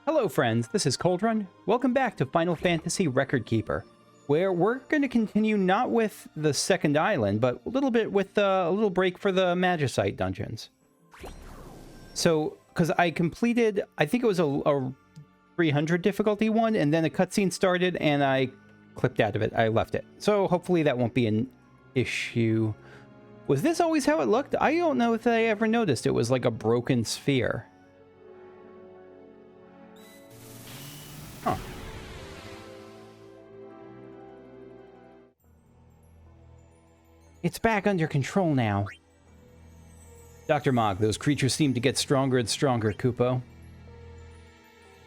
Hello friends, this is Coldrun. Welcome back to Final Fantasy Record Keeper, where we're going to continue not with the second island, but a little bit with a little break for the Magicite dungeons. So, because I completed, I think it was a 300 difficulty one, and then a cutscene started, and I clipped out of it. I left it. So hopefully that won't be an issue. Was this always how it looked? I don't know if I ever noticed it was like a broken sphere. Huh. It's back under control now. Dr. Mog, those creatures seem to get stronger and stronger, Kupo.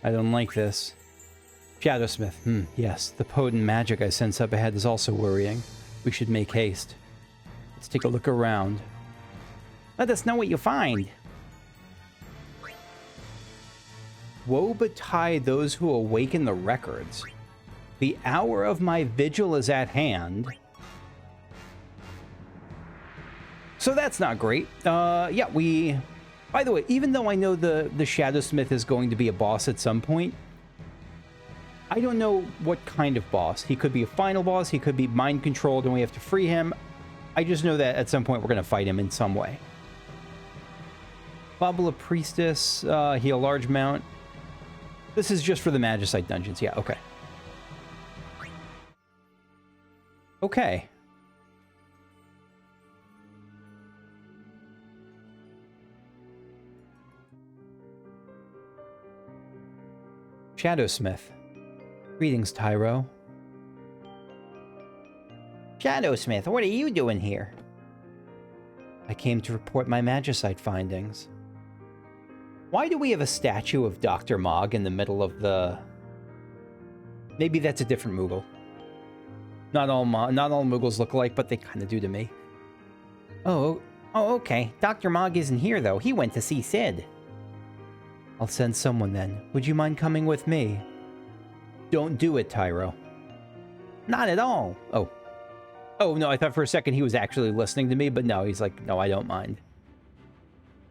I don't like this. Shadowsmith, yes. The potent magic I sense up ahead is also worrying. We should make haste. Let's take a look around. Let us know what you find. Woe betide those who awaken the records. The hour of my vigil is at hand. So that's not great. Yeah, by the way, even though I know the Shadowsmith is going to be a boss at some point, I don't know what kind of boss. He could be a final boss, he could be mind-controlled and we have to free him. I just know that at some point we're going to fight him in some way. Babula Priestess, heal large amount. This is just for the Magicite dungeons. Yeah, okay. Okay. Shadowsmith. Greetings, Tyro. Shadowsmith, what are you doing here? I came to report my Magicite findings. Why do we have a statue of Dr. Mog in the middle of the... Maybe that's a different Moogle. Not all Moogles look alike, but they kind of do to me. Oh, okay. Dr. Mog isn't here, though. He went to see Sid. I'll send someone, then. Would you mind coming with me? Don't do it, Tyro. Not at all. Oh, no, I thought for a second he was actually listening to me, but no, he's like, no, I don't mind.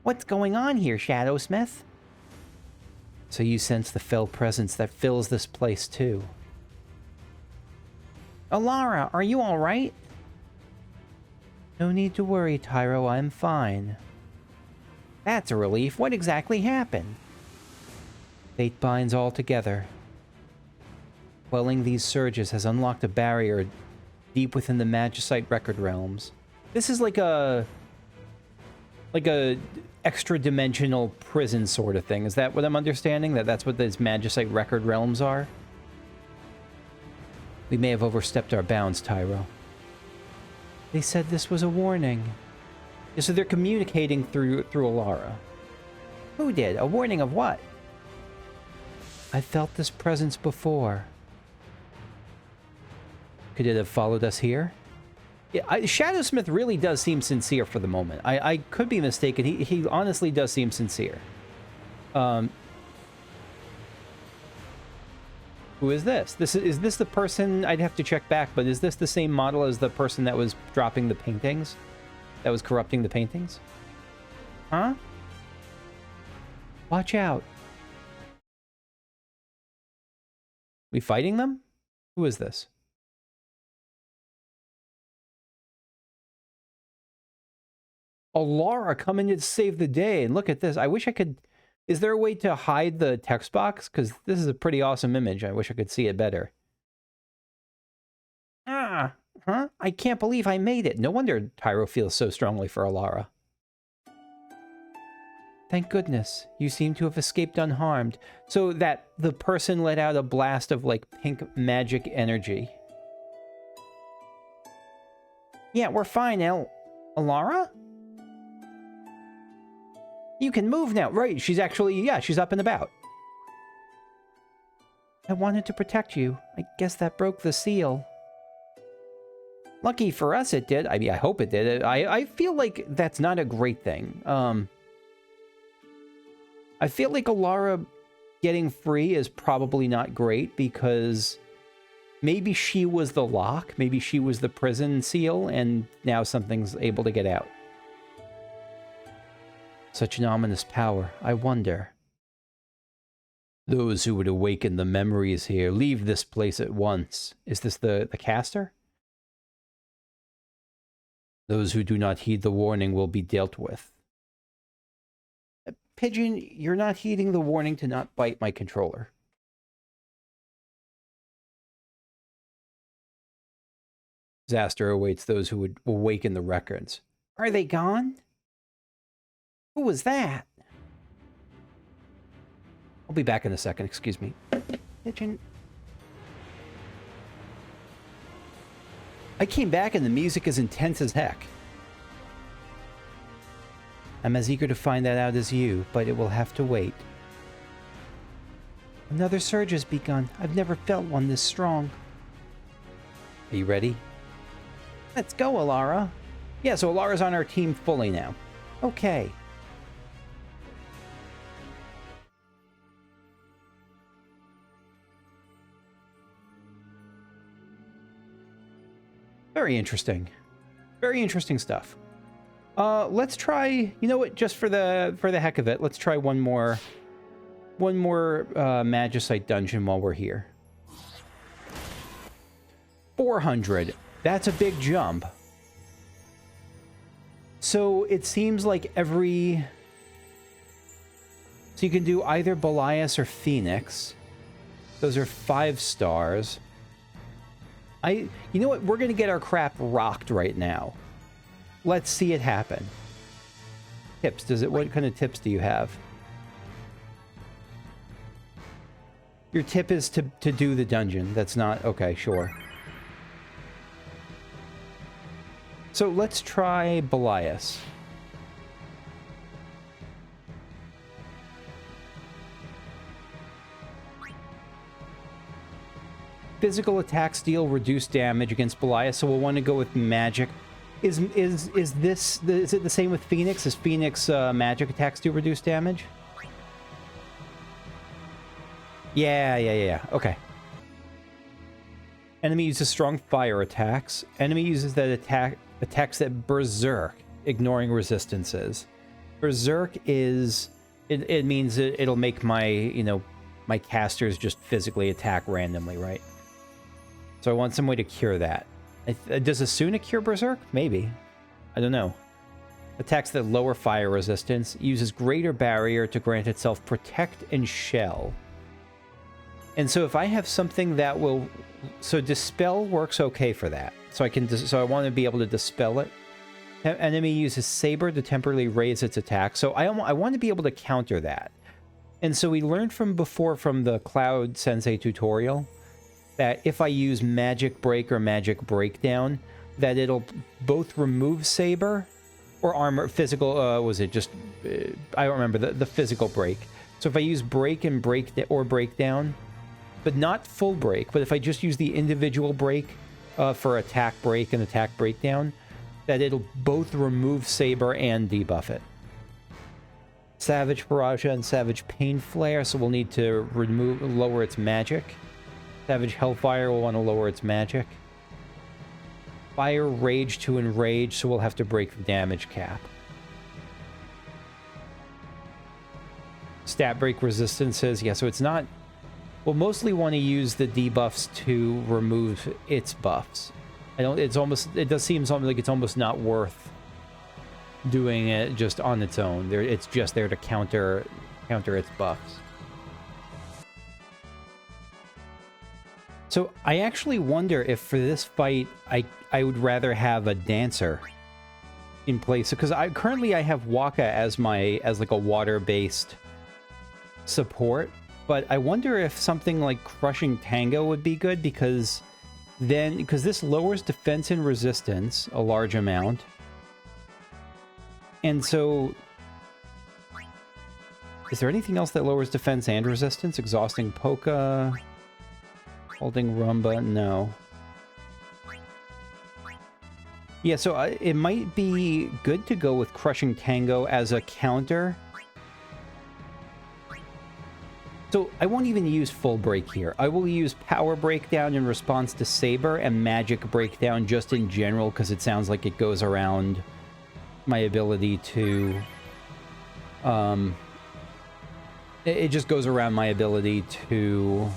What's going on here, Shadowsmith? So you sense the fell presence that fills this place, too. Alara, are you all right? No need to worry, Tyro. I'm fine. That's a relief. What exactly happened? Fate binds all together. Quelling these surges has unlocked a barrier deep within the Magicite record realms. This is like a extra-dimensional prison sort of thing. Is that what I'm understanding? That's what these Magicite record realms are? We may have overstepped our bounds, Tyro. They said this was a warning. Yeah, so they're communicating through Alara. Who did? A warning of what? I felt this presence before. Could it have followed us here? Yeah, Shadowsmith really does seem sincere for the moment. I could be mistaken. He honestly does seem sincere. Who is this? Is this the person? I'd have to check back, but is this the same model as the person that was dropping the paintings? That was corrupting the paintings? Huh? Watch out. We fighting them? Who is this? Alara coming to save the day. And look at this. I wish I could... Is there a way to hide the text box? Because this is a pretty awesome image. I wish I could see it better. Huh? I can't believe I made it. No wonder Tyro feels so strongly for Alara. Thank goodness. You seem to have escaped unharmed. So that the person let out a blast of, like, pink magic energy. Yeah, we're fine now. Alara? You can move now. Right, she's actually, yeah, she's up and about. I wanted to protect you. I guess that broke the seal. Lucky for us it did. I mean, I hope it did. I feel like that's not a great thing. I feel like Alara getting free is probably not great because maybe she was the lock. Maybe she was the prison seal and now something's able to get out. Such an ominous power. I wonder. Those who would awaken the memories here, leave this place at once. Is this the caster? Those who do not heed the warning will be dealt with. Pigeon, you're not heeding the warning to not bite my controller. Disaster awaits those who would awaken the records. Are they gone? Who was that? I'll be back in a second, excuse me. Pigeon. I came back and the music is intense as heck. I'm as eager to find that out as you, but it will have to wait. Another surge has begun. I've never felt one this strong. Are you ready? Let's go, Alara. Yeah, so Alara's on our team fully now. Okay. Very interesting. Very interesting stuff. Let's try, you know what, just for the heck of it, let's try one more Magicite dungeon while we're here. 400. That's a big jump. So it seems like so you can do either Belias or Phoenix. Those are 5 stars. You know what? We're going to get our crap rocked right now. Let's see it happen. Tips. What kind of tips do you have? Your tip is to do the dungeon. That's not... Okay, sure. So let's try Belias. Physical attacks deal reduced damage against Belias, so we'll want to go with magic. Is it the same with Phoenix? Is Phoenix magic attacks do reduced damage? Yeah. Okay. Enemy uses strong fire attacks. Enemy uses that attacks that berserk, ignoring resistances. Berserk is it means it'll make my my casters just physically attack randomly, right? So I want some way to cure that. Does Asuna cure Berserk? Maybe. I don't know. Attacks that lower fire resistance. Uses Greater Barrier to grant itself Protect and Shell. And so if I have something that will... So Dispel works okay for that. So I want to be able to Dispel it. Enemy uses Saber to temporarily raise its attack. So I want to be able to counter that. And so we learned from before from the Cloud Sensei tutorial that if I use Magic Break or Magic Breakdown, that it'll both remove Saber or armor, physical, was it just, I don't remember, the physical break. So if I use Break and Breakdown, but not full break, but if I just use the individual break for attack break and attack breakdown, that it'll both remove Saber and debuff it. Savage Paraja and Savage Pain Flare, so we'll need to lower its magic. Savage Hellfire will want to lower its magic. Fire Rage to Enrage, so we'll have to break the damage cap. Stat break resistances, yeah, so it's not... We'll mostly want to use the debuffs to remove its buffs. It does seem something like it's almost not worth doing it just on its own. It's just there to counter its buffs. So I actually wonder if for this fight I would rather have a dancer in place, because currently I have Waka as like a water-based support, but I wonder if something like Crushing Tango would be good, because this lowers defense and resistance a large amount. And so is there anything else that lowers defense and resistance? Exhausting Polka, Holding Rumba, no. Yeah, so it might be good to go with Crushing Tango as a counter. So I won't even use Full Break here. I will use Power Breakdown in response to Saber and Magic Breakdown just in general, because it sounds like it goes around my ability to It just goes around my ability to...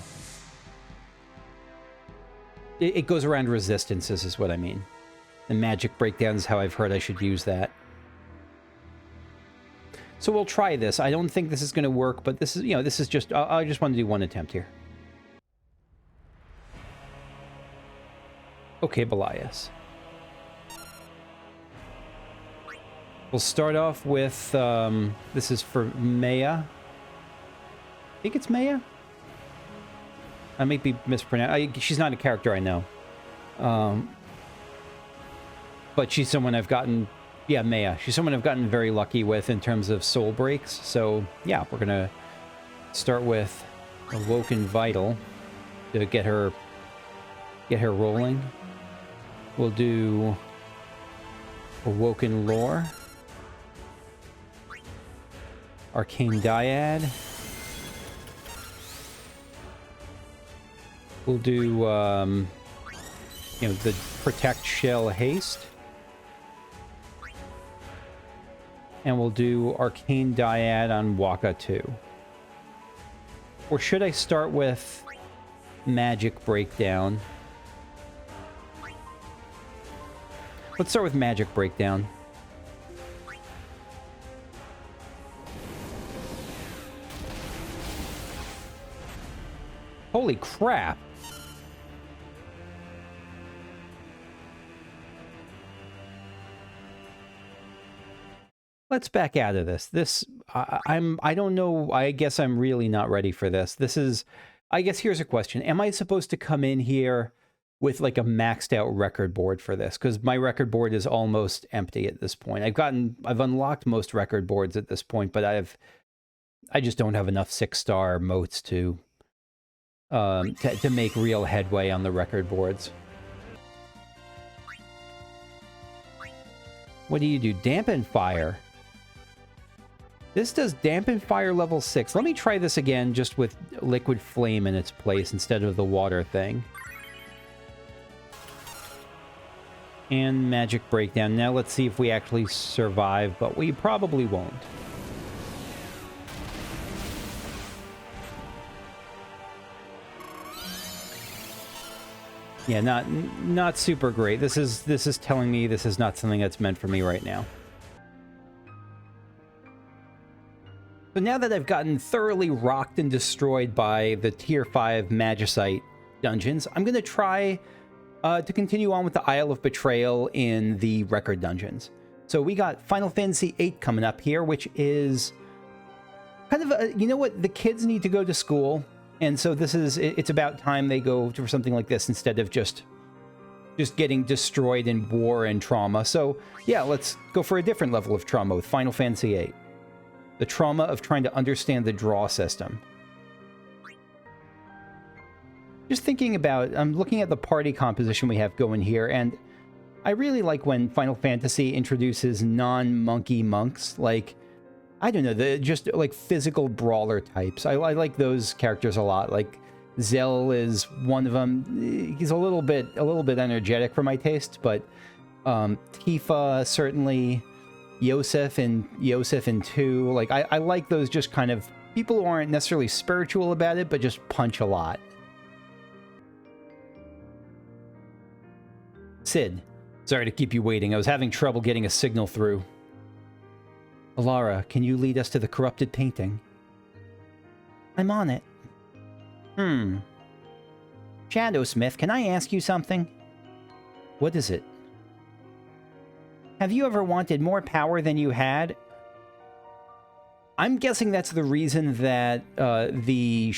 It goes around resistances is what I mean. And magic breakdown is how I've heard I should use that. So we'll try this. I don't think this is going to work, but this is, you know, this is just... I just want to do one attempt here. Okay, Belias. We'll start off with... this is for Maya. I think it's Maya? I might be mispronounced. She's not a character I know. But she's someone I've gotten... Yeah, Maya. She's someone I've gotten very lucky with in terms of soul breaks. So, yeah, we're going to start with Awoken Vital to get her rolling. We'll do Awoken Lore. Arcane Dyad. We'll do, you know, the Protect Shell Haste. And we'll do Arcane Dyad on Waka 2. Or should I start with Magic Breakdown? Let's start with Magic Breakdown. Holy crap! Let's back out of this. I don't know, I guess I'm really not ready for this. This is, I guess here's a question. Am I supposed to come in here with like a maxed out record board for this? Because my record board is almost empty at this point. I've unlocked most record boards at this point, but I just don't have enough 6-star motes to make real headway on the record boards. What do you do? Dampen Fire. This does Dampen Fire level 6. Let me try this again just with Liquid Flame in its place instead of the water thing. And Magic Breakdown. Now let's see if we actually survive, but we probably won't. Yeah, not super great. This is telling me this is not something that's meant for me right now. So now that I've gotten thoroughly rocked and destroyed by the Tier 5 Magicite dungeons, I'm going to try to continue on with the Isle of Betrayal in the record dungeons. So we got Final Fantasy VIII coming up here, which is kind of a, you know what, the kids need to go to school, and so it's about time they go for something like this instead of just getting destroyed in war and trauma. So yeah, let's go for a different level of trauma with Final Fantasy VIII. The trauma of trying to understand the draw system. Just thinking about, I'm looking at the party composition we have going here, and I really like when Final Fantasy introduces non-monkey monks, like, I don't know, just like physical brawler types. I like those characters a lot. Like, Zell is one of them. He's a little bit energetic for my taste, but Tifa certainly... Yosef and 2, like I like those just kind of people who aren't necessarily spiritual about it, but just punch a lot. Sid, sorry to keep you waiting. I was having trouble getting a signal through. Alara, can you lead us to the corrupted painting? I'm on it. Shadowsmith, can I ask you something? What is it? Have you ever wanted more power than you had? I'm guessing that's the reason that the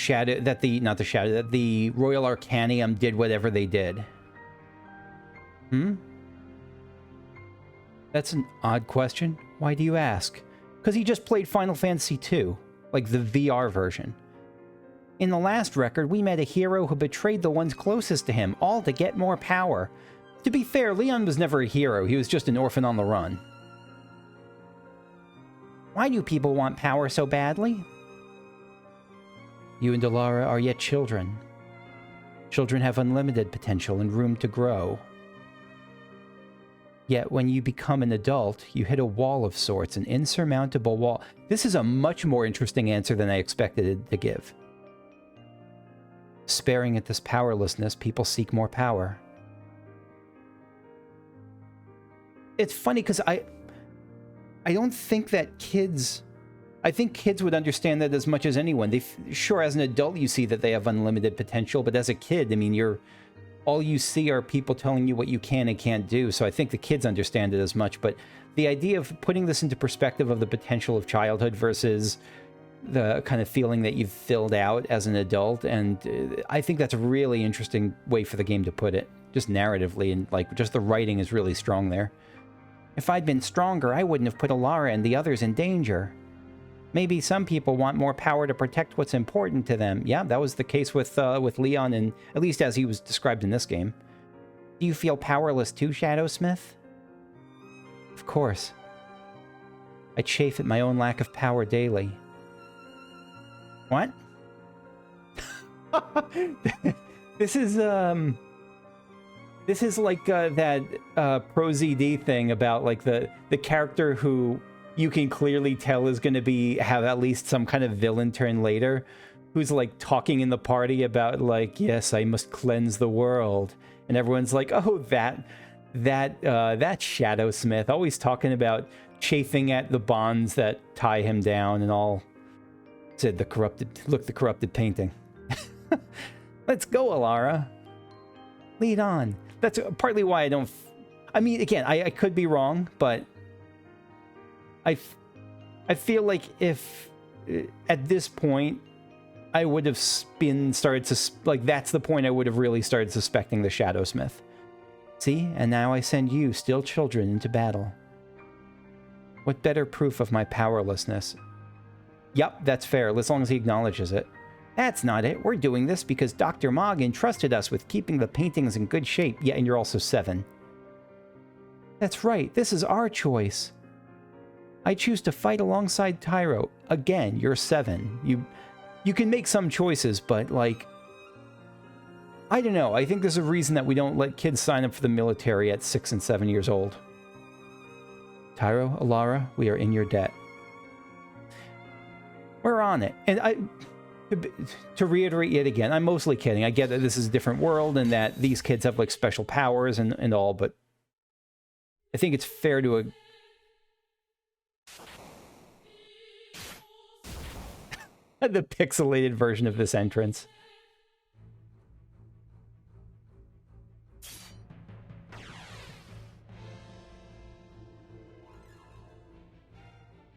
Royal Arcanium did whatever they did. That's an odd question. Why do you ask? Because he just played Final Fantasy II, like the VR version. In the last record, we met a hero who betrayed the ones closest to him, all to get more power. To be fair, Leon was never a hero. He was just an orphan on the run. Why do people want power so badly? You and Alara are yet children. Children have unlimited potential and room to grow. Yet when you become an adult, you hit a wall of sorts, an insurmountable wall. This is a much more interesting answer than I expected it to give. Despairing at this powerlessness, people seek more power. It's funny because I don't think that kids... I think kids would understand that as much as anyone. Sure, as an adult, you see that they have unlimited potential, but as a kid, I mean, all you see are people telling you what you can and can't do, so I think the kids understand it as much, but the idea of putting this into perspective of the potential of childhood versus the kind of feeling that you've filled out as an adult, and I think that's a really interesting way for the game to put it, just narratively, and like, just the writing is really strong there. If I'd been stronger, I wouldn't have put Alara and the others in danger. Maybe some people want more power to protect what's important to them. Yeah, that was the case with Leon, and at least as he was described in this game. Do you feel powerless too, Shadowsmith? Of course. I chafe at my own lack of power daily. What? This is like that Pro-ZD thing about like the character who you can clearly tell is going to have at least some kind of villain turn later, who's like talking in the party about like, yes, I must cleanse the world, and everyone's like, oh, that Shadowsmith, always talking about chafing at the bonds that tie him down and all. Said the corrupted painting. Let's go, Alara. Lead on. That's partly why I don't. I mean, again, I could be wrong, but I feel like if at this point I would have started to like, that's the point I would have really started suspecting the Shadowsmith. See, and now I send you, still children, into battle. What better proof of my powerlessness? Yup, that's fair, as long as he acknowledges it. That's not it. We're doing this because Dr. Mog entrusted us with keeping the paintings in good shape. Yeah, and you're also 7. That's right. This is our choice. I choose to fight alongside Tyro. Again, you're 7. You can make some choices, but like, I don't know. I think there's a reason that we don't let kids sign up for the military at 6 and 7 years old. Tyro, Alara, we are in your debt. We're on it. And to reiterate yet again, I'm mostly kidding. I get that this is a different world and that these kids have like special powers and all, but I think it's fair to the pixelated version of this entrance.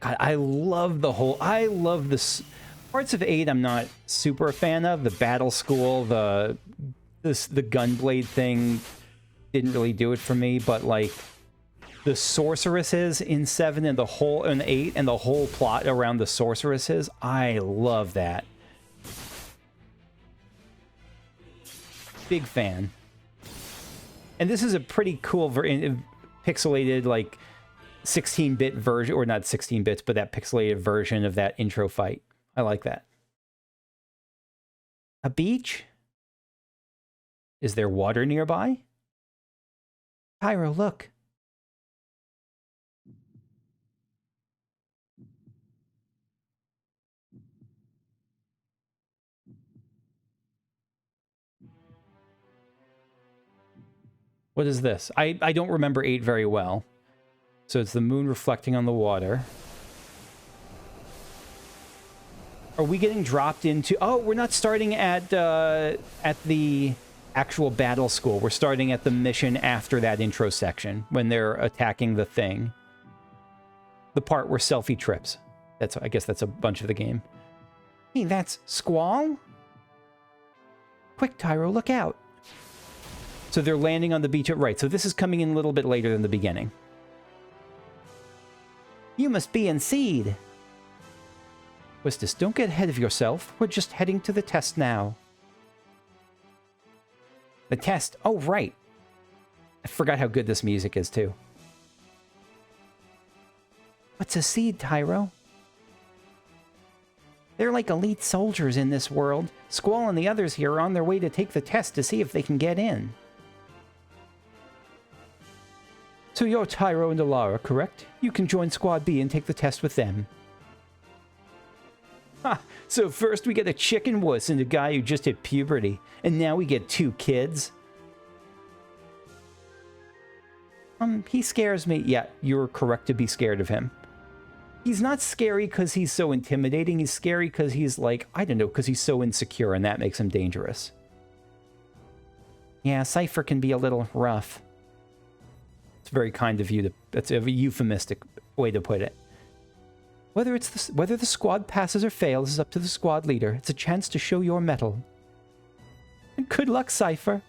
God, I love this. Parts of 8 I'm not super a fan of. The battle school, the gunblade thing didn't really do it for me, but like the sorceresses in 7 and in 8 and the whole plot around the sorceresses, I love that. Big fan. And this is a pretty cool pixelated like 16-bit version, or not 16 bits, but that pixelated version of that intro fight. I like that. A beach? Is there water nearby? Tyro, look. What is this? I don't remember 8 very well. So it's the moon reflecting on the water. Are we getting dropped into... Oh, we're not starting at the actual battle school. We're starting at the mission after that intro section, when they're attacking the thing. The part where Selphie trips. I guess that's a bunch of the game. Hey, that's Squall? Quick, Tyro, look out. So they're landing on the beach at right. So this is coming in a little bit later than the beginning. You must be in Seed. Wistus, don't get ahead of yourself. We're just heading to the test now. The test? Oh, right. I forgot how good this music is, too. What's a Seed, Tyro? They're like elite soldiers in this world. Squall and the others here are on their way to take the test to see if they can get in. So you're Tyro and Alara, correct? You can join Squad B and take the test with them. Ha! So first we get a chicken wuss and a guy who just hit puberty, and now we get 2 kids? He scares me. Yeah, you're correct to be scared of him. He's not scary because he's so intimidating. He's scary because he's like, I don't know, because he's so insecure, and that makes him dangerous. Yeah, Seifer can be a little rough. It's very kind of you to... That's a euphemistic way to put it. Whether the squad passes or fails is up to the squad leader. It's a chance to show your mettle. And good luck, Seifer.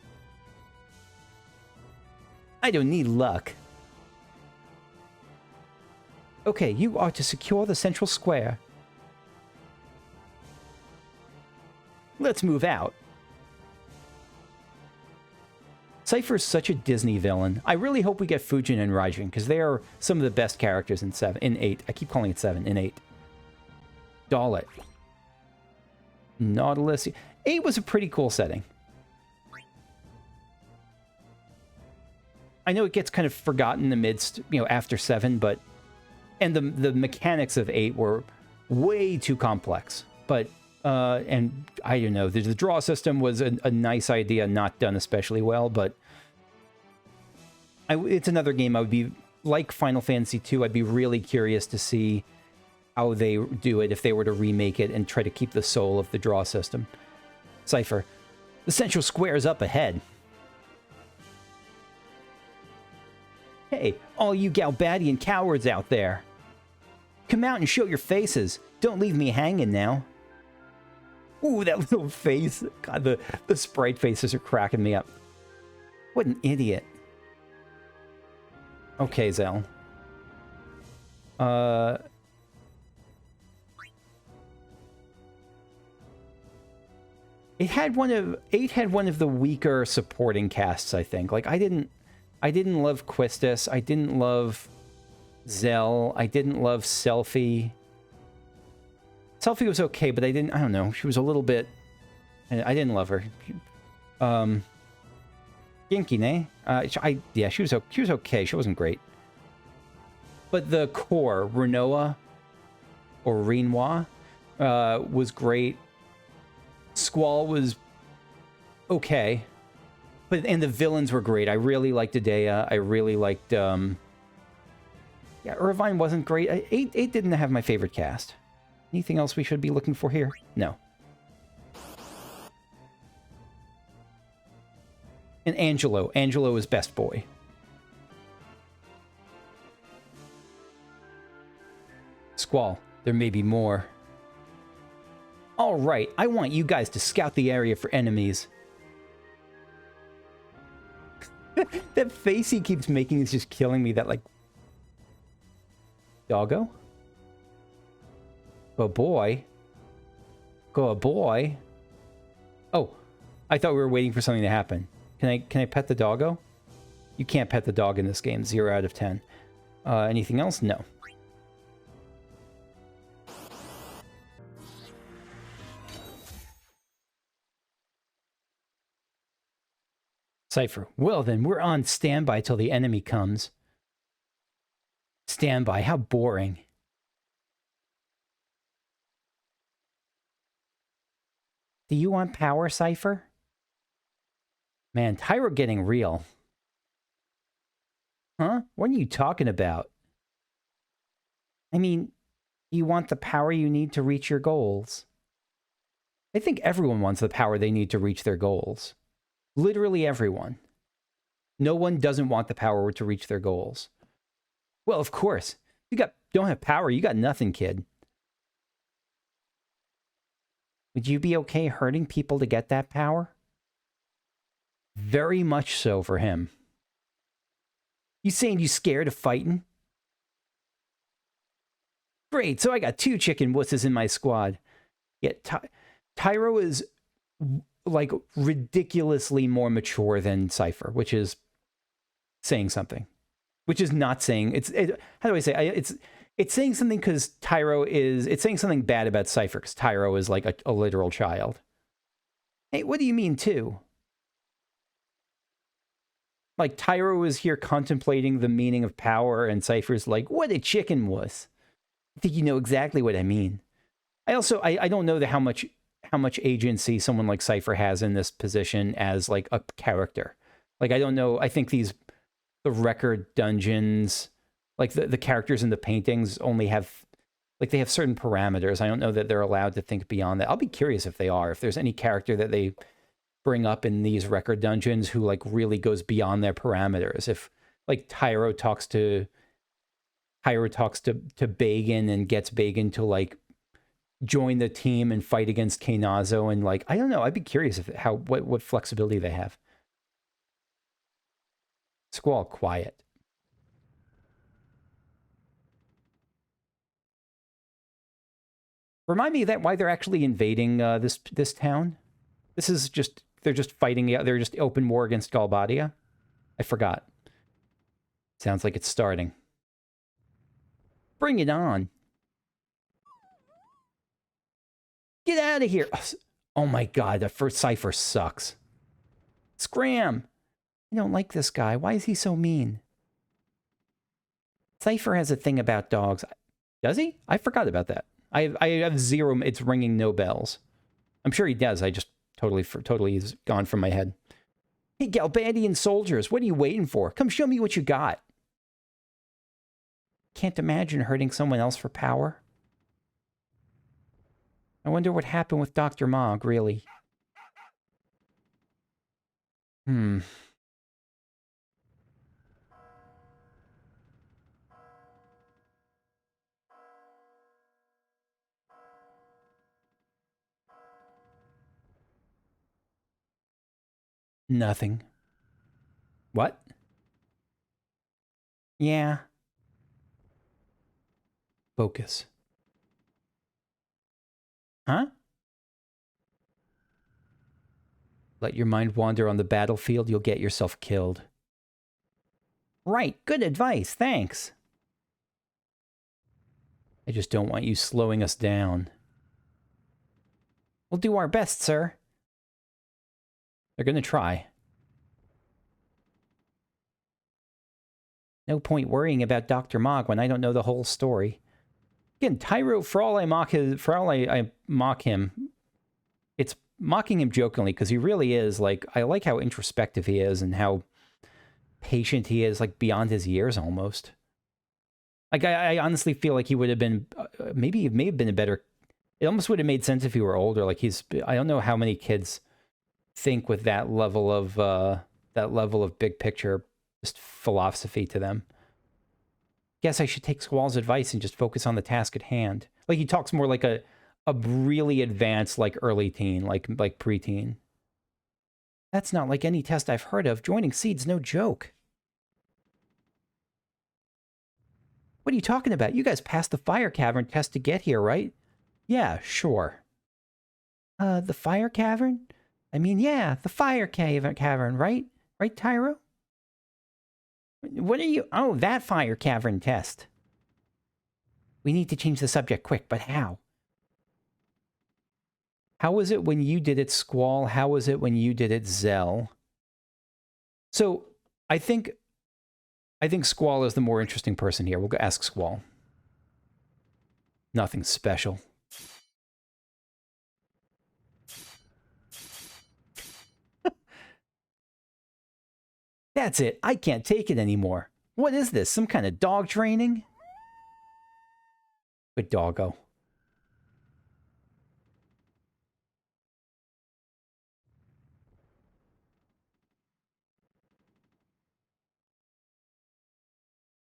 I don't need luck. Okay, you are to secure the central square. Let's move out. Seifer is such a Disney villain. I really hope we get Fujin and Raijin, because they are some of the best characters in 8. I keep calling it 7, in 8. Dalit. Nautilus. 8 was a pretty cool setting. I know it gets kind of forgotten amidst, after 7, but... And the mechanics of 8 were way too complex. But, and I don't know, the draw system was a nice idea, not done especially well, but it's another game I would be, like Final Fantasy II, I'd be really curious to see how they do it if they were to remake it and try to keep the soul of the draw system. Seifer, the central square is up ahead. Hey, all you Galbadian cowards out there. Come out and show your faces. Don't leave me hanging now. Ooh, that little face. God, the sprite faces are cracking me up. What an idiot. Okay, Zell. It had 8 had one of the weaker supporting casts, I think. Like, I didn't love Quistis. I didn't love Zell. I didn't love Selphie. Selphie was okay, but I don't know. She was a little bit... I didn't love her. Ginkine. Yeah, she was okay. She wasn't great. But the core, Renoa, or Renoir, was great. Squall was okay. And the villains were great. I really liked Adea. I really liked... Yeah, Irvine wasn't great. 8 didn't have my favorite cast. Anything else we should be looking for here? No. And Angelo. Angelo is best boy. Squall. There may be more. All right. I want you guys to scout the area for enemies. That face he keeps making is just killing me. That, like... Doggo? Go boy. Go boy. Oh, I thought we were waiting for something to happen. Can I pet the doggo? You can't pet the dog in this game. 0 out of 10. Anything else? No. Seifer. Well then, we're on standby till the enemy comes. Standby, how boring. Do you want power, Seifer? Man, Tyro getting real. Huh? What are you talking about? I mean, you want the power you need to reach your goals. I think everyone wants the power they need to reach their goals. Literally everyone. No one doesn't want the power to reach their goals. Well, of course. You don't have power, you got nothing, kid. Would you be okay hurting people to get that power? Very much so for him. You saying you scared of fighting? Great, so I got 2 chicken wusses in my squad. Yet Tyro is like ridiculously more mature than Seifer, which is saying something. Which is not saying how do I say it's saying something because it's saying something bad about Seifer because Tyro is like a literal child. Hey, what do you mean too? Like, Tyro is here contemplating the meaning of power, and Seifer's like, what a chicken was. I think you know exactly what I mean. I don't know how much agency someone like Seifer has in this position as like a character. Like, I don't know. I think the record dungeons, like the characters in the paintings only have, like, they have certain parameters. I don't know that they're allowed to think beyond that. I'll be curious if they are, if there's any character that they bring up in these record dungeons who like really goes beyond their parameters. If like Tyro talks to Bagan and gets Bagan to like join the team and fight against Kainazo, and like, I don't know, I'd be curious what flexibility they have. Squall, quiet. Remind me of that, why they're actually invading this town. This is just, they're just fighting, they're just open war against Galbadia. I forgot. Sounds like it's starting. Bring it on. Get out of here. Oh my god, the first Seifer sucks. Scram. I don't like this guy. Why is he so mean? Seifer has a thing about dogs. Does he? I forgot about that. I have zero, it's ringing no bells. I'm sure he does. I just totally is gone from my head. Hey, Galbadian soldiers, what are you waiting for? Come show me what you got. Can't imagine hurting someone else for power. I wonder what happened with Dr. Mog, really. Nothing. What? Yeah. Focus. Huh? Let your mind wander on the battlefield, you'll get yourself killed. Right, good advice, thanks. I just don't want you slowing us down. We'll do our best, sir. They're gonna try. No point worrying about Dr. Mog when I don't know the whole story. Again, Tyro, for all I mock him, it's mocking him jokingly, because he really is, like, I like how introspective he is and how patient he is, like, beyond his years almost. Like, I honestly feel like he would have been, maybe it may have been a better, it almost would have made sense if he were older. Like, I don't know how many kids think with that level of big picture, just philosophy to them. Guess I should take Squall's advice and just focus on the task at hand. Like, he talks more like a really advanced, like, early teen, like preteen. That's not like any test I've heard of. Joining Seed's no joke. What are you talking about? You guys passed the fire cavern test to get here, right? Yeah, sure. The fire cavern? I mean, yeah, the fire cavern, right? Right, Tyro? What are you... Oh, that fire cavern test. We need to change the subject quick, but how? How was it when you did it, Squall? How was it when you did it, Zell? So, I think Squall is the more interesting person here. We'll go ask Squall. Nothing special. That's it. I can't take it anymore. What is this? Some kind of dog training? Good doggo.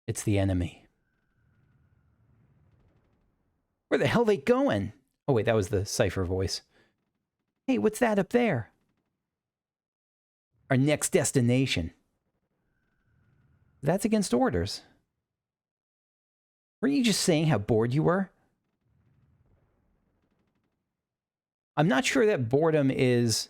It's the enemy. Where the hell are they going? Oh, wait, that was the Seifer voice. Hey, what's that up there? Our next destination. That's against orders. Weren't you just saying how bored you were? I'm not sure that boredom is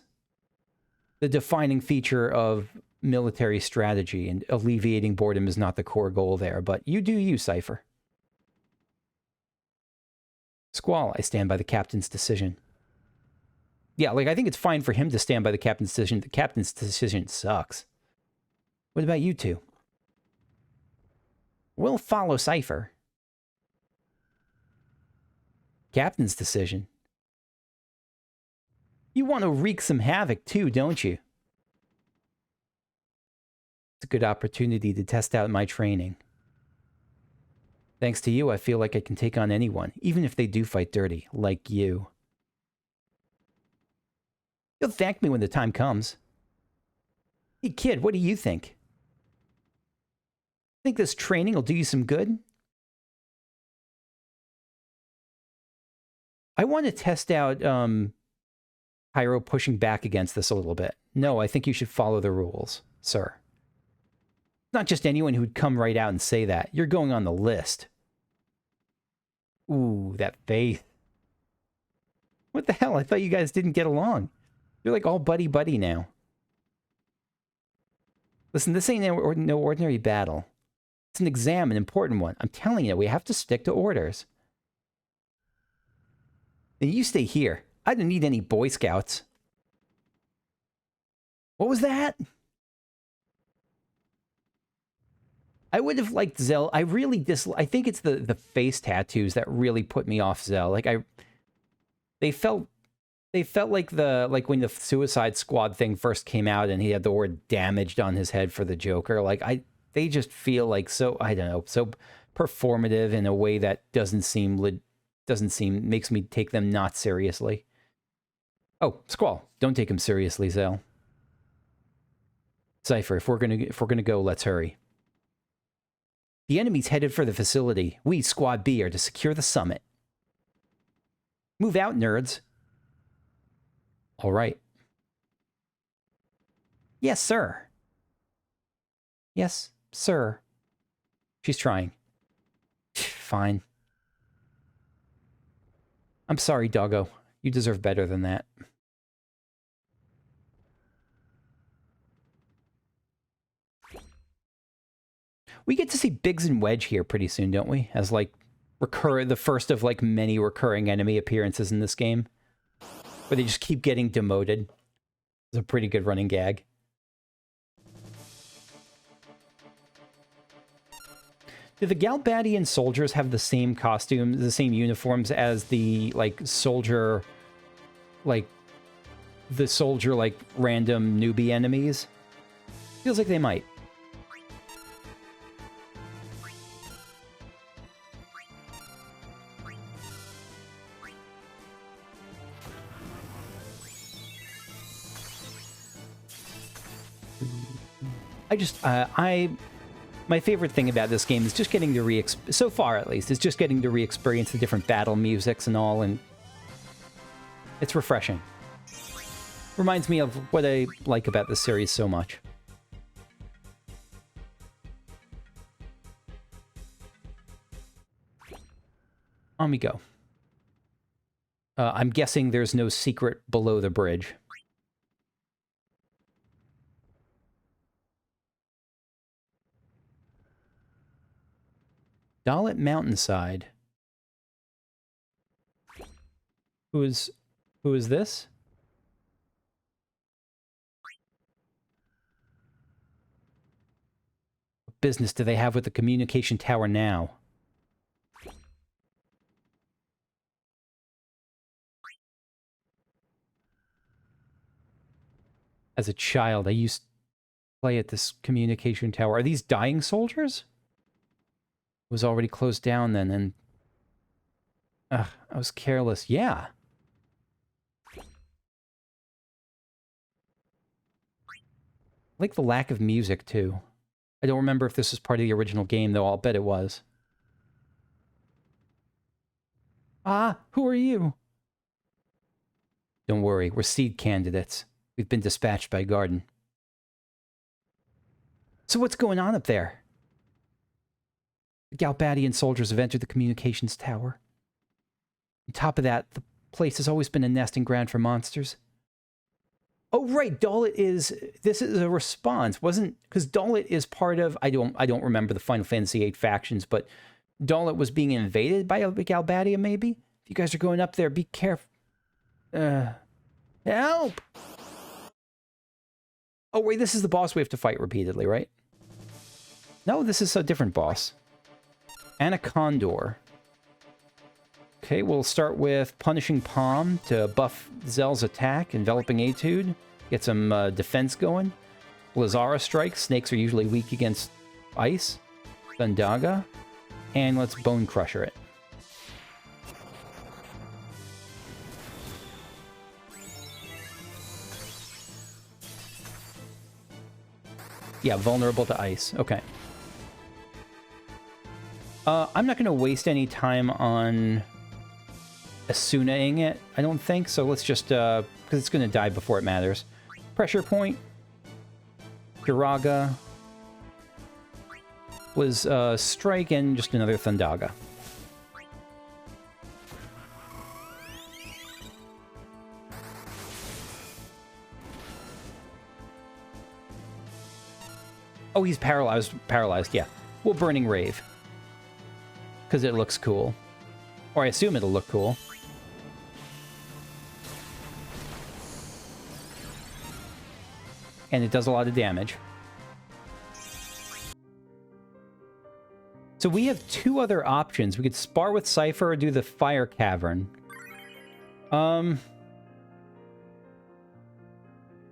the defining feature of military strategy, and alleviating boredom is not the core goal there, but you do you, Seifer. Squall, I stand by the captain's decision. Yeah, like, I think it's fine for him to stand by the captain's decision. The captain's decision sucks. What about you two? We'll follow Seifer. Captain's decision. You want to wreak some havoc too, don't you? It's a good opportunity to test out my training. Thanks to you, I feel like I can take on anyone, even if they do fight dirty, like you. You'll thank me when the time comes. Hey kid, what do you think? Think this training will do you some good? I want to test out Tyro pushing back against this a little bit. No, I think you should follow the rules, sir. Not just anyone who'd come right out and say that. You're going on the list. Ooh, that faith. What the hell? I thought you guys didn't get along. You're like all buddy-buddy now. Listen, this ain't no ordinary battle. It's an exam, an important one. I'm telling you, we have to stick to orders. And you stay here. I don't need any Boy Scouts. What was that? I would have liked Zell. I really I think it's the face tattoos that really put me off Zell. Like they felt like when the Suicide Squad thing first came out and he had the word damaged on his head for the Joker. Like they just feel like so, I don't know, so performative in a way that makes me take them not seriously. Oh, Squall, don't take him seriously, Zell. Seifer, if we're gonna go, let's hurry. The enemy's headed for the facility. We, Squad B, are to secure the summit. Move out, nerds. All right. Yes, sir. Yes, sir. She's trying. Fine. I'm sorry, doggo. You deserve better than that. We get to see Biggs and Wedge here pretty soon, don't we? As, like, the first of, like, many recurring enemy appearances in this game. Where they just keep getting demoted. It's a pretty good running gag. Do the Galbadian soldiers have the same costumes, the same uniforms as the, like, soldier, like, random newbie enemies? Feels like they might. My favorite thing about this game is just getting to so far at least, is just getting to re-experience the different battle musics and all, and it's refreshing. Reminds me of what I like about this series so much. On we go. I'm guessing there's no secret below the bridge. Dalit Mountainside. Who is this? What business do they have with the communication tower now? As a child, I used to play at this communication tower. Are these dying soldiers? It was already closed down then, and I was careless. Yeah. I like the lack of music, too. I don't remember if this was part of the original game, though. I'll bet it was. Ah, who are you? Don't worry, we're seed candidates. We've been dispatched by Garden. So what's going on up there? The Galbadian soldiers have entered the communications tower. On top of that, the place has always been a nesting ground for monsters. Oh, right, Dalit is... This is a response, wasn't... Because Dalit is part of... I don't remember the Final Fantasy VIII factions, but Dalit was being invaded by Galbadia, maybe? If you guys are going up there, be careful. Help! Oh, wait, this is the boss we have to fight repeatedly, right? No, this is a different boss. And a Condor. Okay, we'll start with Punishing Palm to buff Zell's attack, Enveloping Etude, get some defense going. Lazara Strike, snakes are usually weak against ice. Thundaga, and let's Bone Crusher it. Yeah, vulnerable to ice. Okay. I'm not going to waste any time on Asuna-ing it, I don't think, so let's just, because it's going to die before it matters. Pressure Point. Kiraga. Was Strike and just another Thundaga. Oh, he's paralyzed. Paralyzed, yeah. Well, Burning Rave. Because it looks cool. Or I assume it'll look cool. And it does a lot of damage. So we have two other options. We could spar with Seifer or do the Fire Cavern.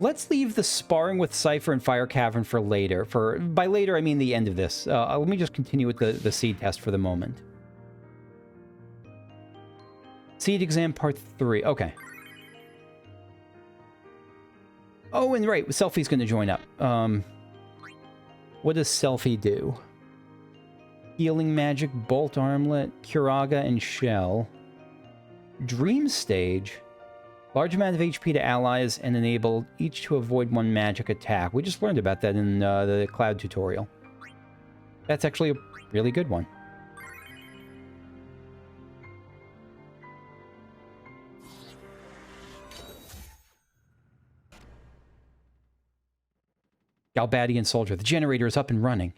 Let's leave the sparring with Seifer and Fire Cavern for later. By later, I mean the end of this. Let me just continue with the seed test for the moment. Seed exam part 3. Okay. Oh, and right, Selfie's going to join up. What does Selfie do? Healing Magic, Bolt Armlet, Kiraga, and Shell. Dream Stage. Large amount of HP to allies and enable each to avoid one magic attack. We just learned about that in the Cloud tutorial. That's actually a really good one. Galbadian Soldier. The generator is up and running.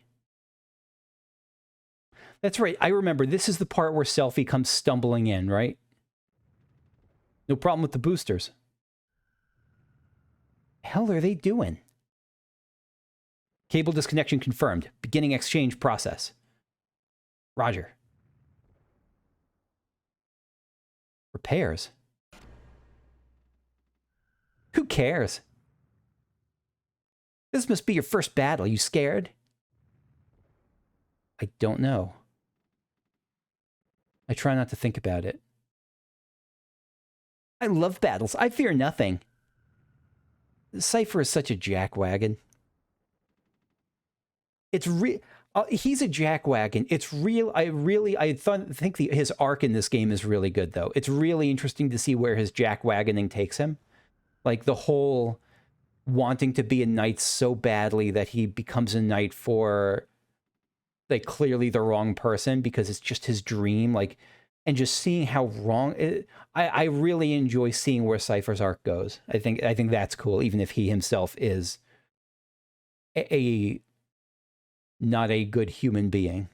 That's right. I remember. This is the part where Selfie comes stumbling in, right? No problem with the boosters. Hell are they doing? Cable disconnection confirmed. Beginning exchange process. Roger. Repairs. Who cares? This must be your first battle. You scared? I don't know. I try not to think about it. I love battles. I fear nothing. Seifer is such a jackwagon. It's he's a jackwagon. It's real. I think his arc in this game is really good, though. It's really interesting to see where his jackwagoning takes him. Like the whole wanting to be a knight so badly that he becomes a knight for like clearly the wrong person because it's just his dream. Like, and just seeing how wrong I really enjoy seeing where Seifer's arc goes. I think that's cool, even if he himself is not a good human being.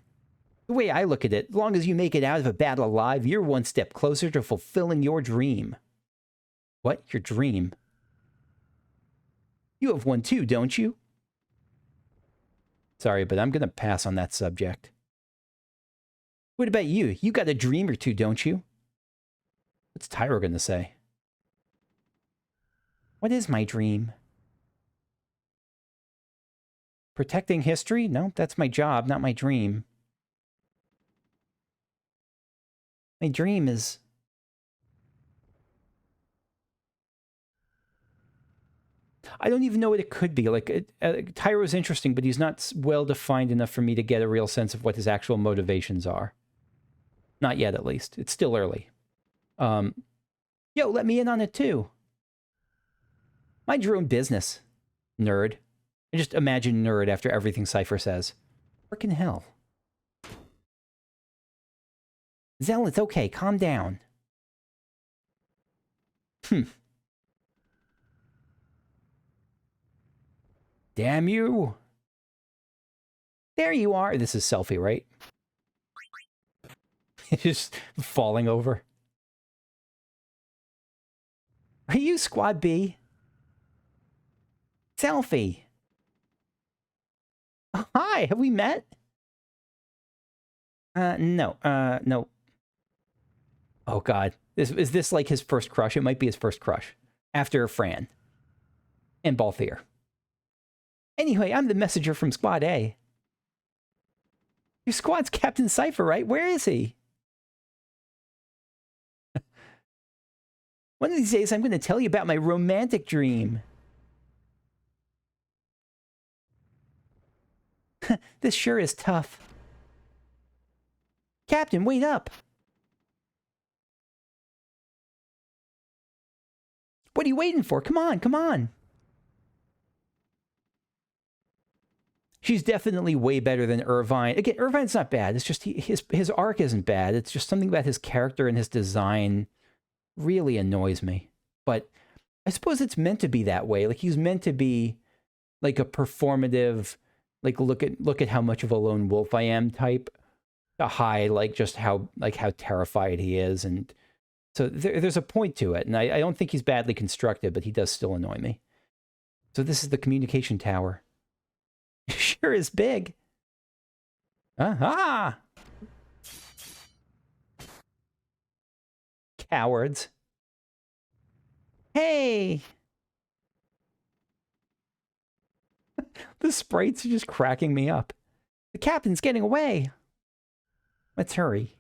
The way I look at it, as long as you make it out of a battle alive, you're one step closer to fulfilling your dream. What? Your dream? You have one too, don't you? Sorry, but I'm going to pass on that subject. What about you? You got a dream or two, don't you? What's Tyro going to say? What is my dream? Protecting history? No, that's my job, not my dream. My dream is... I don't even know what it could be. Like, Tyro's interesting, but he's not well-defined enough for me to get a real sense of what his actual motivations are. Not yet, at least. It's still early. Yo, let me in on it, too. Mind your own business, nerd. I just imagine nerd after everything Seifer says. Frickin' hell. Zell, it's okay. Calm down. Damn you. There you are. This is Selfie, right? Just falling over. Are you Squad B? Selfie. Oh, hi, have we met? No. No. Oh, God. Is this like his first crush? It might be his first crush. After Fran. And Balthier. Anyway, I'm the messenger from Squad A. Your squad's Captain Seifer, right? Where is he? One of these days, I'm going to tell you about my romantic dream. This sure is tough. Captain, wait up. What are you waiting for? Come on, come on. She's definitely way better than Irvine. Again, Irvine's not bad. It's just his arc isn't bad. It's just something about his character and his design really annoys me. But I suppose it's meant to be that way. Like, he's meant to be like a performative, like, look at how much of a lone wolf I am type. A high, like, just how terrified he is. And so there's a point to it. And I don't think he's badly constructed, but he does still annoy me. So this is the communication tower. Sure is big. Aha! Cowards. Hey! The sprites are just cracking me up. The captain's getting away. Let's hurry.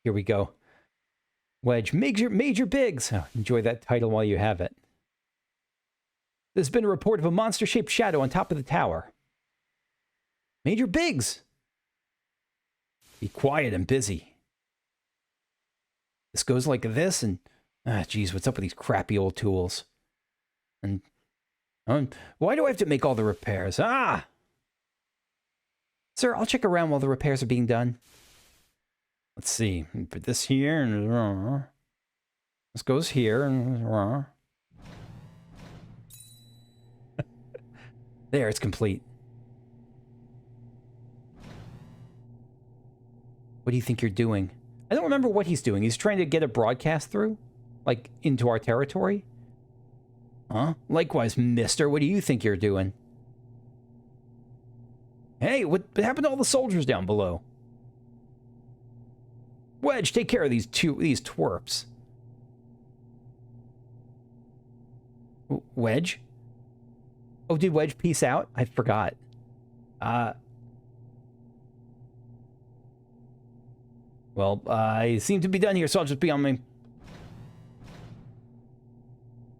Here we go. Wedge, Major Biggs. Oh, enjoy that title while you have it. There's been a report of a monster-shaped shadow on top of the tower. Major Biggs! Be quiet and busy. This goes like this, and... geez, what's up with these crappy old tools? And... why do I have to make all the repairs? Ah! Sir, I'll check around while the repairs are being done. Let's see. Put this here, and... this goes here, and... there, it's complete. What do you think you're doing? I don't remember what he's doing. He's trying to get a broadcast through? Like, into our territory? Huh? Likewise, mister, what do you think you're doing? Hey, what happened to all the soldiers down below? Wedge, take care of these twerps. Wedge? Oh, did Wedge peace out? I forgot. Well, I seem to be done here, so I'll just be on my...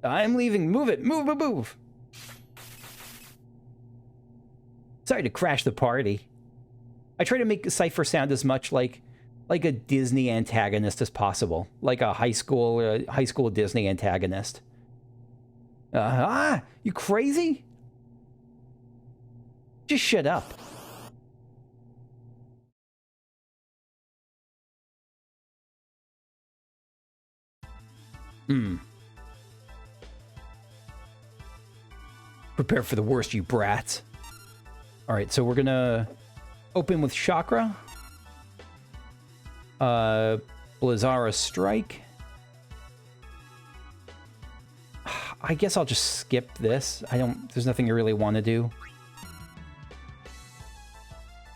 I'm leaving. Move it. Move, move, move. Sorry to crash the party. I try to make Seifer sound as much like a Disney antagonist as possible. Like a high school Disney antagonist. You crazy? Just shut up. Prepare for the worst, you brats. Alright, so we're gonna open with Chakra. Blizzara Strike. I guess I'll just skip this. There's nothing I really want to do.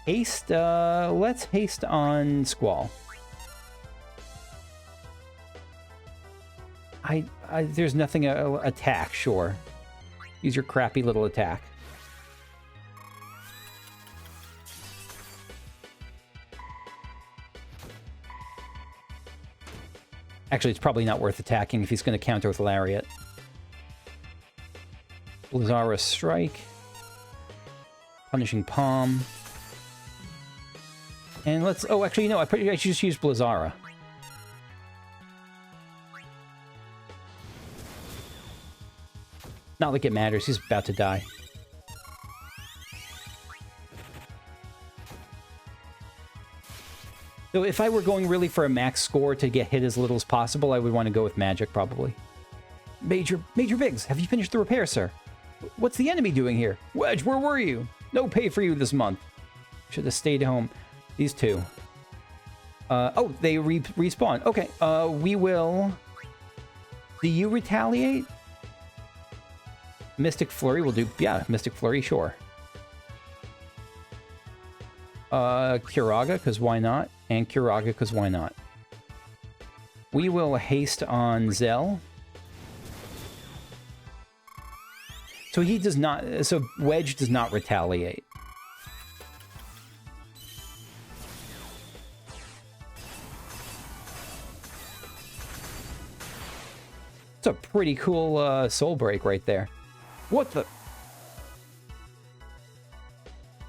Haste, let's haste on Squall. There's nothing, attack, sure. Use your crappy little attack. Actually, it's probably not worth attacking if he's going to counter with Lariat. Blizzara Strike. Punishing Palm. And let's... oh, actually, no, I should just use Blizzara. Not like it matters. He's about to die. So if I were going really for a max score to get hit as little as possible, I would want to go with magic, probably. Major Biggs, have you finished the repair, sir? What's the enemy doing here? Wedge, where were you? No pay for you this month. Should have stayed home. These two. Oh, they respawn. Okay, we will... Do you retaliate? Mystic Flurry will do... Yeah, Mystic Flurry, sure. Curaga, because why not? And Curaga, because why not? We will haste on Zell. So he does not... So Wedge does not retaliate. It's a pretty cool soul break right there. What the...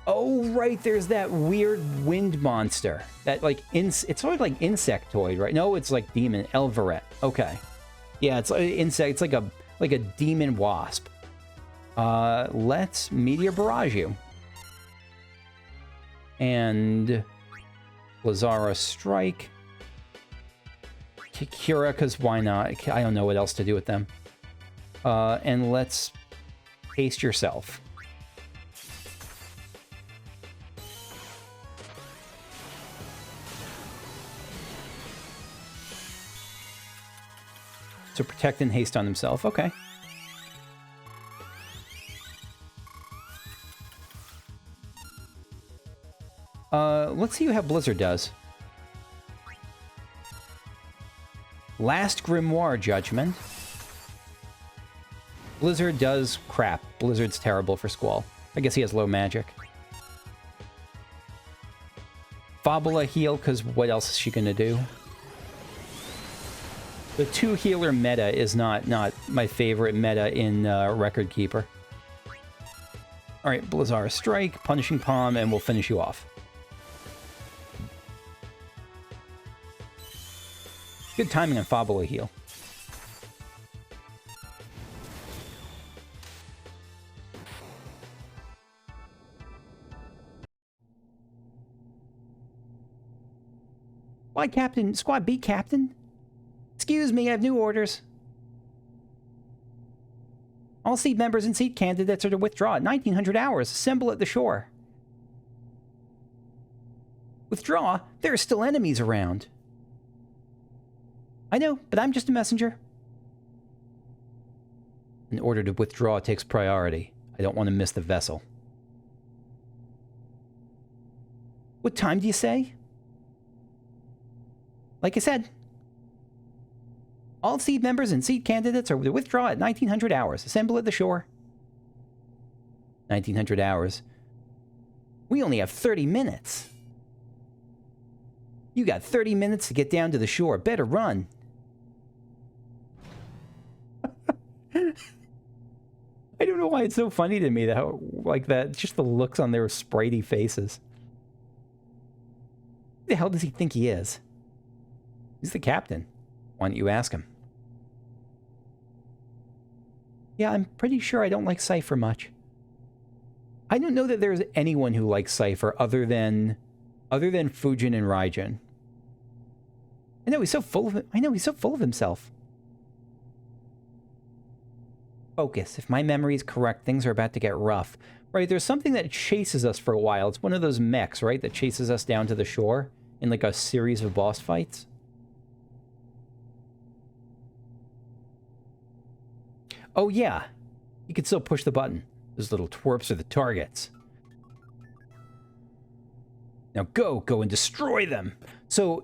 Oh, right, there's that weird wind monster. That, like, it's sort of like insectoid, right? No, it's like demon, Elveret. Okay. Yeah, it's like insect. It's like a demon wasp. Let's Meteor Barrage you. And Lazara Strike. Kikura, because why not? I don't know what else to do with them. And let's haste yourself. So protect and haste on himself. Okay. Let's see how Blizzard does. Last Grimoire Judgment. Blizzard does crap. Blizzard's terrible for Squall. I guess he has low magic. Fabula heal, because what else is she going to do? The 2-healer meta is not my favorite meta in Record Keeper. Alright, Blizzara Strike, Punishing Palm, and we'll finish you off. Good timing on Fabula heal. Why, Captain? Squad beat Captain? Excuse me, I have new orders. All seat members and seat candidates are to withdraw at 1900 hours. Assemble at the shore. Withdraw? There are still enemies around. I know, but I'm just a messenger. An order to withdraw takes priority. I don't want to miss the vessel. What time do you say? Like I said, all seat members and seat candidates are to withdraw at 1900 hours. Assemble at the shore. 1900 hours. We only have 30 minutes. You got 30 minutes to get down to the shore. Better run. I don't know why it's so funny to me that, like that, just the looks on their spritey faces. Who the hell does he think he is? He's the captain. Why don't you ask him? Yeah, I'm pretty sure I don't like Seifer much. I don't know that there's anyone who likes Seifer other than Fujin and Raijin. I know he's so full of himself. Focus. If my memory is correct, things are about to get rough. Right, there's something that chases us for a while. It's one of those mechs, right, that chases us down to the shore in like a series of boss fights. Oh yeah, you can still push the button. Those little twerps are the targets. Now go and destroy them. So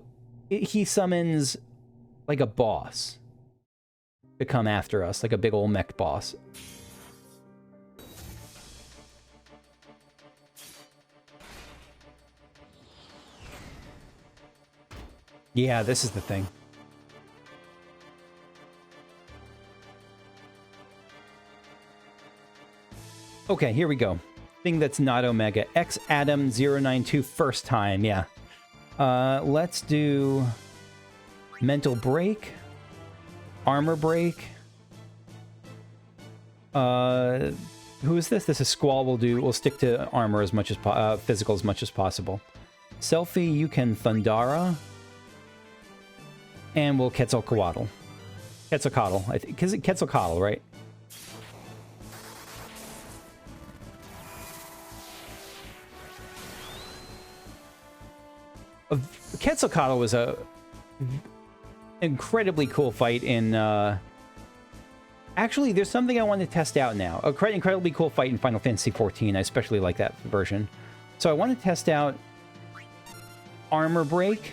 he summons like a boss to come after us, like a big old mech boss. Yeah, this is the thing. Okay, here we go. Thing that's not Omega. X Adam 092 first time, yeah. Let's do Mental Break. Armor Break. Who is this? This is Squall. We'll stick to armor as much as physical as much as possible. Selfie, you can Thundara. And we'll Quetzalcoatl. Quetzalcoatl, I think. Is it Quetzalcoatl, right? Quetzalcoatl was a incredibly cool fight in... Actually, there's something I want to test out now. A incredibly cool fight in Final Fantasy XIV. I especially like that version. So I want to test out Armor Break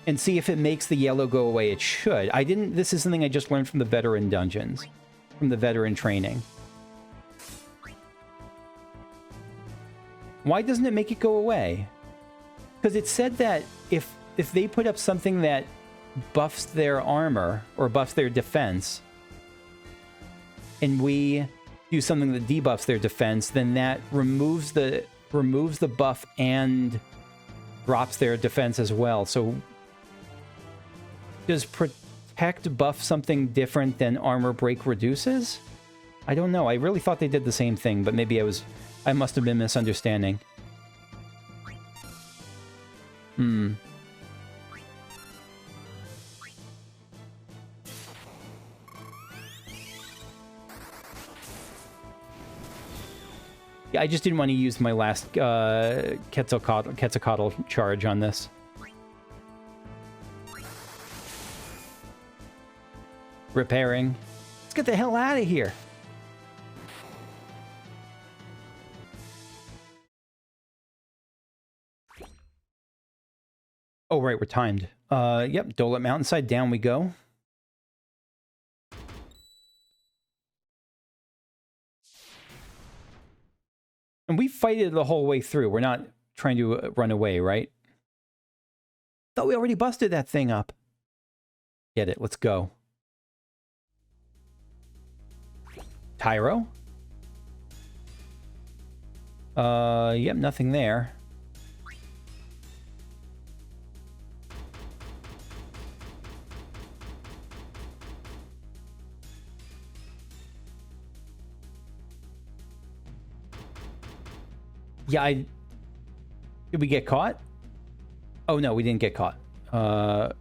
and see if it makes the yellow go away. It should. I didn't... This is something I just learned from the veteran dungeons. From the veteran training. Why doesn't it make it go away? Because it said that if they put up something that buffs their armor or buffs their defense, and we do something that debuffs their defense, then that removes the buff and drops their defense as well. So does protect buff something different than armor break reduces? I don't know. I really thought they did the same thing, but maybe I must have been misunderstanding. Yeah, I just didn't want to use my last Quetzalcoatl charge on this. Repairing. Let's get the hell out of here. Oh, right, we're timed. Yep, Dolet Mountainside, down we go. And we fight it the whole way through. We're not trying to run away, right? Thought we already busted that thing up. Get it, let's go. Tyro? Yep, nothing there. Yeah, did we get caught? Oh, no, we didn't get caught. I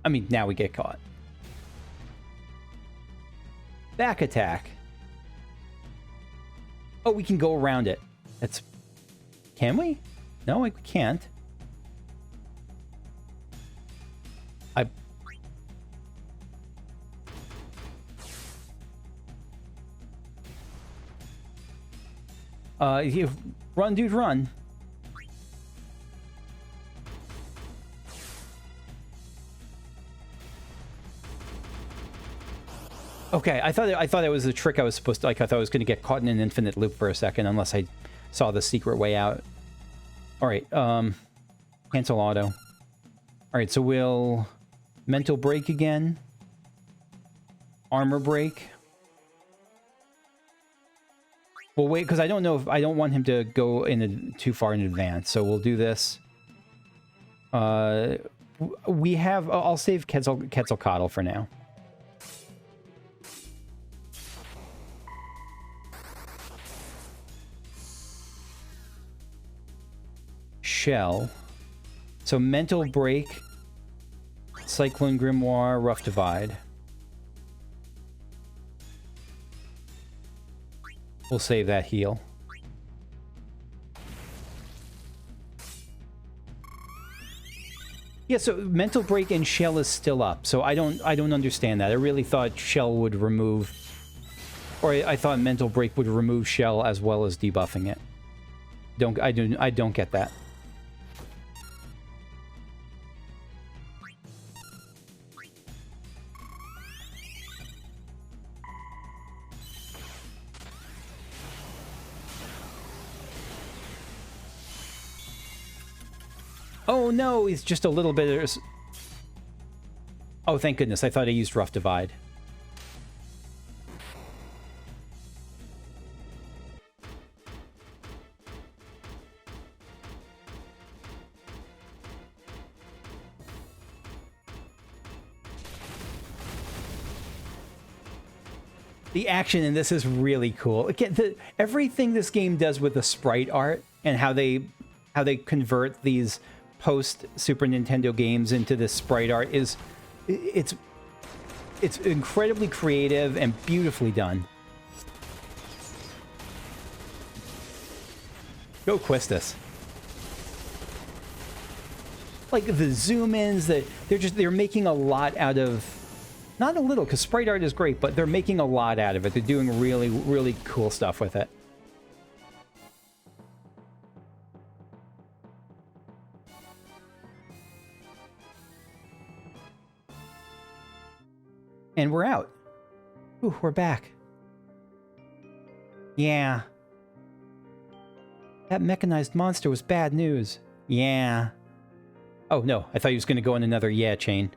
mean, now we get caught. Back attack. Oh, we can go around it. That's... Can we? No, we can't. Run, dude, run. Okay, I thought it was a trick I was supposed to... Like, I thought I was going to get caught in an infinite loop for a second, unless I saw the secret way out. Alright, cancel auto. Alright, so we'll... Mental break again. Armor break. Well, wait, because I don't know if... I don't want him to go too far in advance, so we'll do this. We have... I'll save Quetzalcoatl for now. Shell. So Mental Break, Cyclone Grimoire, Rough Divide. We'll save that heal. Yeah, so Mental Break and Shell is still up, so I don't understand that. I really thought Shell would remove... Or I thought Mental Break would remove Shell as well as debuffing it. I don't get that. Oh no, it's just a little bit of... Oh, thank goodness. I thought I used Rough Divide. The action in this is really cool. Again, everything this game does with the sprite art and how they convert these post Super Nintendo games into this sprite art it's incredibly creative and beautifully done. Go Quistis. Like the zoom ins, that they're making a lot out of, not a little, because sprite art is great, but they're making a lot out of it. They're doing really, really cool stuff with it. And we're out. Ooh, we're back. Yeah. That mechanized monster was bad news. Yeah. Oh, no. I thought he was going to go in another yeah chain.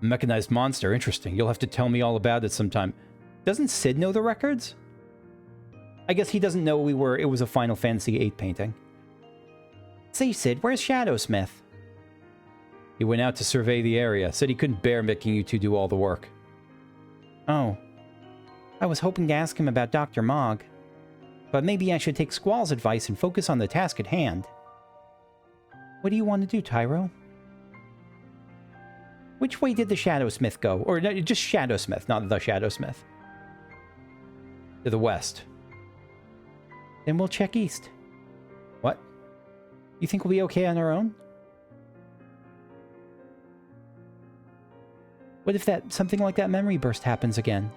Mechanized monster. Interesting. You'll have to tell me all about it sometime. Doesn't Sid know the records? I guess he doesn't know it was a Final Fantasy VIII painting. Say, Sid, where's Shadowsmith? He went out to survey the area. Said he couldn't bear making you two do all the work. Oh. I was hoping to ask him about Dr. Mog. But maybe I should take Squall's advice and focus on the task at hand. What do you want to do, Tyro? Which way did the Shadowsmith go? Or no, just Shadowsmith, not the Shadowsmith. To the west. Then we'll check east. What? You think we'll be okay on our own? What if something like that memory burst happens again?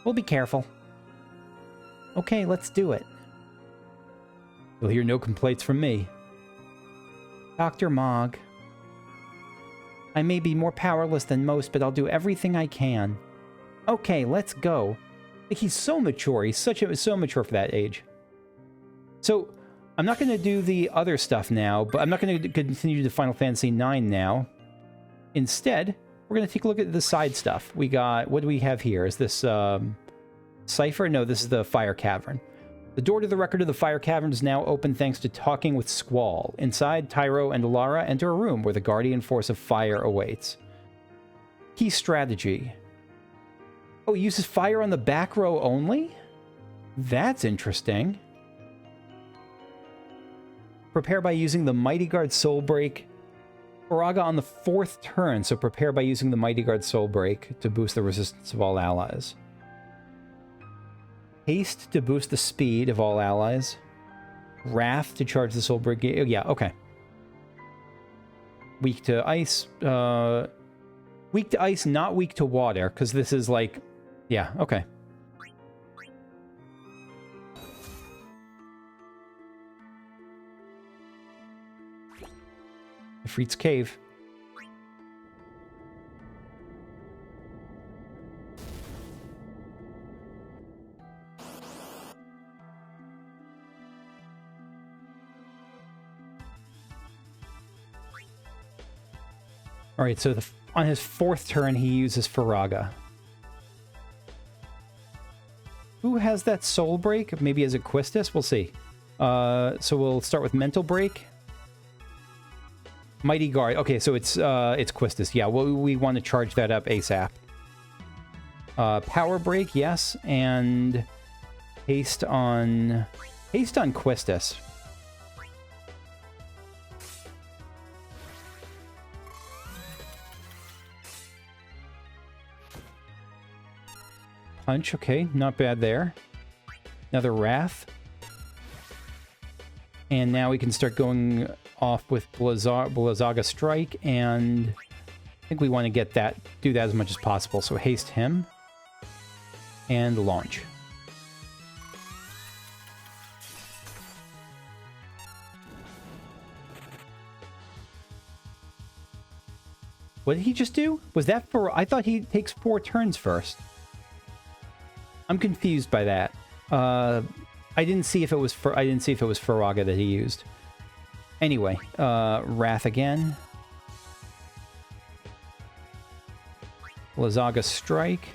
We'll be careful. Okay, let's do it. You'll hear no complaints from me. Dr. Mog. I may be more powerless than most, but I'll do everything I can. Okay, let's go. Like, he's so mature. He's so mature for that age. So, I'm not going to do the other stuff now, but I'm not going to continue to Final Fantasy IX now. Instead, we're going to take a look at the side stuff. We got, what do we have here? Is this, Seifer? No, this is the Fire Cavern. The door to the record of the Fire Cavern is now open thanks to talking with Squall. Inside, Tyro and Alara enter a room where the Guardian Force of Fire awaits. Key strategy. Oh, it uses fire on the back row only? That's interesting. Prepare by using the Mighty Guard Soul Break. Faraga on the 4th turn, so prepare by using the Mighty Guard Soul Break to boost the resistance of all allies. Haste to boost the speed of all allies. Wrath to charge the Soul Break. Yeah, okay. Weak to ice. Weak to ice, not weak to water, because this is like... Yeah, okay. Ifrit's Cave. Alright, so on his 4th turn, he uses Faraga. Who has that Soul Break? Maybe as a Quistis? We'll see. So we'll start with Mental Break. Mighty Guard. Okay, so it's Quistis. Yeah, we want to charge that up ASAP. Power Break, yes, and Haste on Quistis. Punch, okay, not bad there. Another Wrath. And now we can start going off with Blizzaga Strike, and I think we want to do that as much as possible. So haste him, and launch. What did he just do? Was that for... I thought he takes 4 turns first. I'm confused by that. I didn't see if it was Faraga that he used. Anyway, Wrath again. Blizzaga Strike.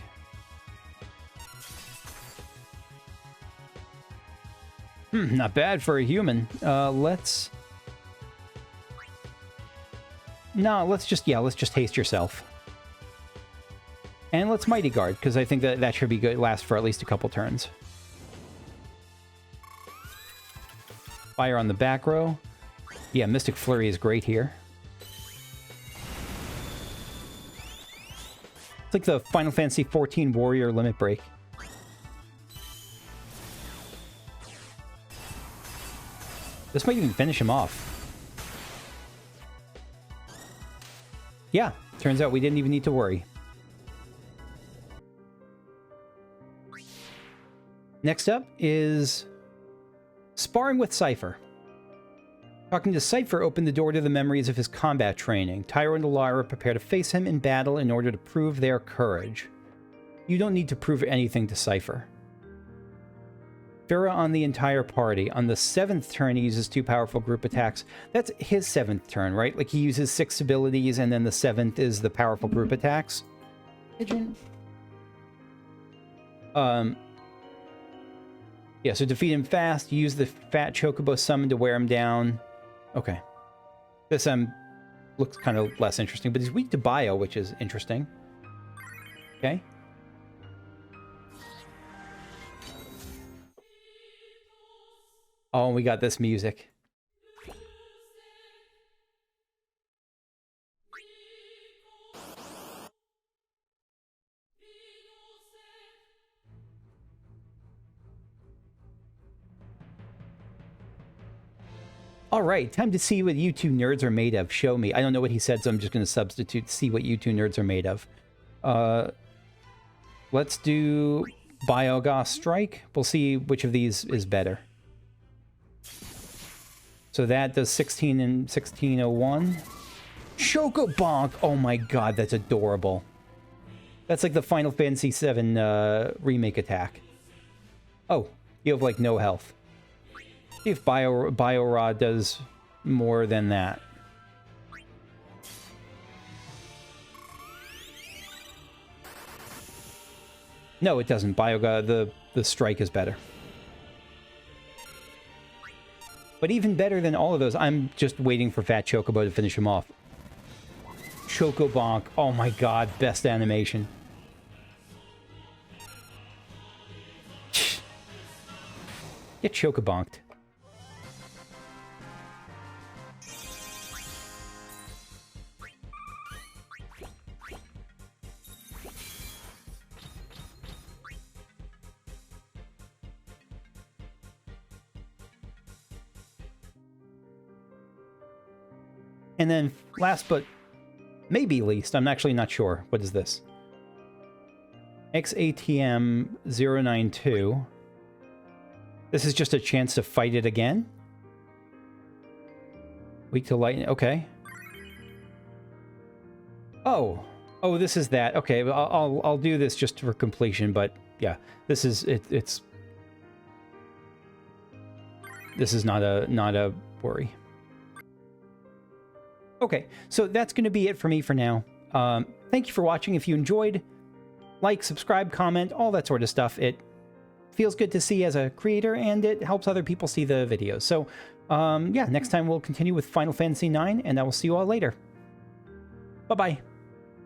Not bad for a human. Let's just haste yourself. And let's Mighty Guard, because I think that should be good. Last for at least a couple turns. Fire on the back row. Yeah, Mystic Flurry is great here. It's like the Final Fantasy XIV Warrior Limit Break. This might even finish him off. Yeah, turns out we didn't even need to worry. Next up is sparring with Seifer. Talking to Seifer opened the door to the memories of his combat training. Tyro and Alara prepare to face him in battle in order to prove their courage. You don't need to prove anything to Seifer. Farah on the entire party. On the 7th turn, he uses 2 powerful group attacks. That's his 7th turn, right? Like, he uses 6 abilities, and then the 7th is the powerful group attacks. Pigeon. Yeah, so defeat him fast. Use the fat chocobo summon to wear him down. Okay. This looks kind of less interesting, but he's weak to bio, which is interesting. Okay. Oh, we got this music. All right, time to see what you two nerds are made of. Show me. I don't know what he said, so I'm just going to substitute see what you two nerds are made of. Let's do Biogas Strike. We'll see which of these is better. So that does 16 and 1601. Chocobonk! Oh my god, that's adorable. That's like the Final Fantasy VII remake attack. Oh, you have like no health. See if Bio Rod does more than that. No, it doesn't. The strike is better. But even better than all of those, I'm just waiting for Fat Chocobo to finish him off. Chocobonk. Oh my god, best animation. Get Chocobonked. And then last but maybe least, I'm actually not sure. What is this? XATM 092. This is just a chance to fight it again? Weak to lightning. Okay. Oh. Oh, this is that. Okay, I'll do this just for completion, but yeah. This is it's this is not a worry. Okay, so that's going to be it for me for now. Thank you for watching. If you enjoyed, like, subscribe, comment, all that sort of stuff. It feels good to see as a creator, and it helps other people see the videos. So, yeah, next time we'll continue with Final Fantasy IX, and I will see you all later. Bye-bye.